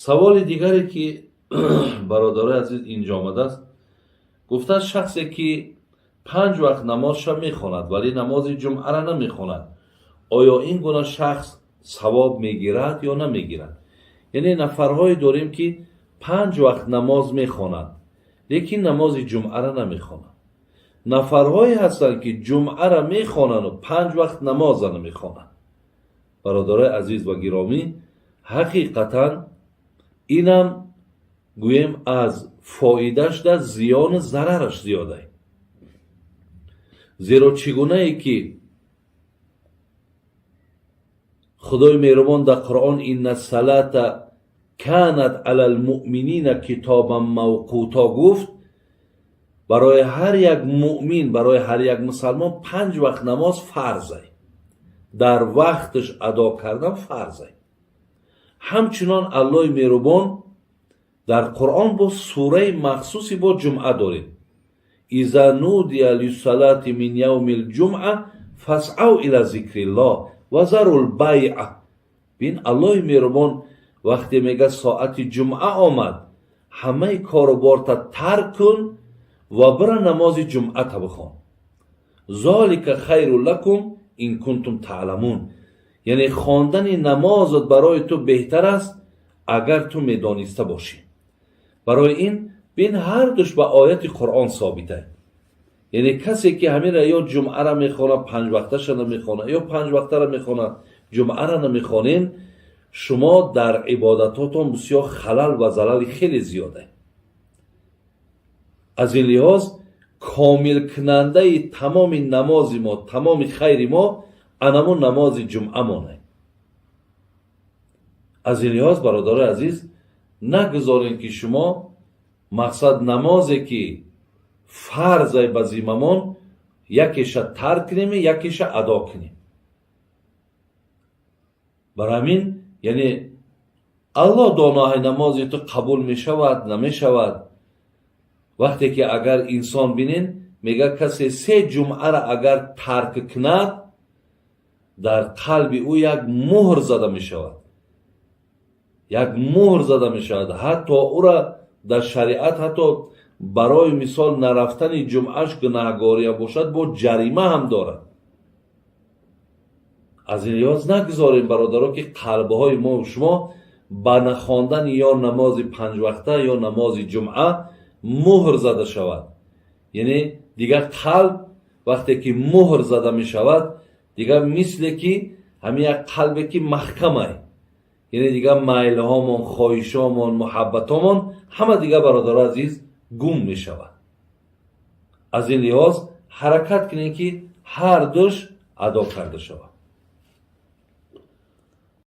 سوال دیگری که برادرای عزیز اینجا آمده است، گفته شخصی که 5 وقت نمازش میخواند ولی نماز جمعه را نمیخواند، آیا این گونه شخص ثواب میگیرد یا نمیگیرد؟ یعنی نفرهای داریم که 5 وقت نماز میخوانند لیکن نماز جمعه را نمیخوانند. نفرهایی هستند که جمعه را میخوانند و 5 وقت نماز را نمیخوانند. برادرای عزیز و گرامی، حقیقتا اینم گویم از فایدهش در زیان ضررش زیاده. زیرا چگونه ای که خدای مهربان در قرآن این الصلاة کانت علی المؤمنین کتابا موقوتا گفت، برای هر یک مؤمن، برای هر یک مسلمان 5 وقت نماز فرضه، در وقتش ادا کردن فرضه. همچنان الله مهربان در قرآن با سوره مخصوصی با جمعه داریم. اذا نودی للصلاة من یوم الجمعه فاسعوا الی ذکر الله و ذروا البیع. بین الله مهربان وقتی میگه ساعت جمعه آمد، همه کاروبار تا ترک کن و برو نماز جمعه تا بخوان. ذالک خیر لکم ان کنتم تعلمون. یعنی خواندن نمازت برای تو بهتر است اگر تو میدانسته باشی. برای این بین هر دوش به آیت قرآن ثابته. یعنی کسی که همین را یا جمعه را میخونه 5 وقتش را نمیخونه یا 5 وقته را میخونه جمعه را نمیخونین، شما در عبادتاتون بسیار خلل و زلل خیلی زیاده. از این لحاظ کامل کننده تمام نماز ما، تمام خیر ما انمون نماز جمعه مانه. از این لحاظ برادر عزیز نگذارین که شما مقصد نمازی که فرض به ذممون یکیش ترک کنیم یکیش ادا کنیم. برای همین یعنی الله داناه نمازی تو قبول می شود نمی شود. وقتی که اگر انسان بینین میگه کسی 3 جمعه را اگر ترک کند در قلب او یک مهر زده می شود، یک مهر زده می شود. حتی او را در شریعت حتی برای مثال نرفتن جمعهش گناهکاری باشد با جریمه هم دارد. از این لحاظ نگذاریم برادرها که قلبهای ما و شما با نخواندن یا نماز 5 وقته یا نماز جمعه مهر زده شود. یعنی دیگر قلب وقتی که مهر زده می شود دیگر مثل که همین یک قلبی که محکمه، یعنی دیگر میل هامون، خواهش هامون، محبت هامون همه دیگر برادر عزیز گم می شود. از این لحاظ حرکت کنید که هر دوش ادا کرده شود.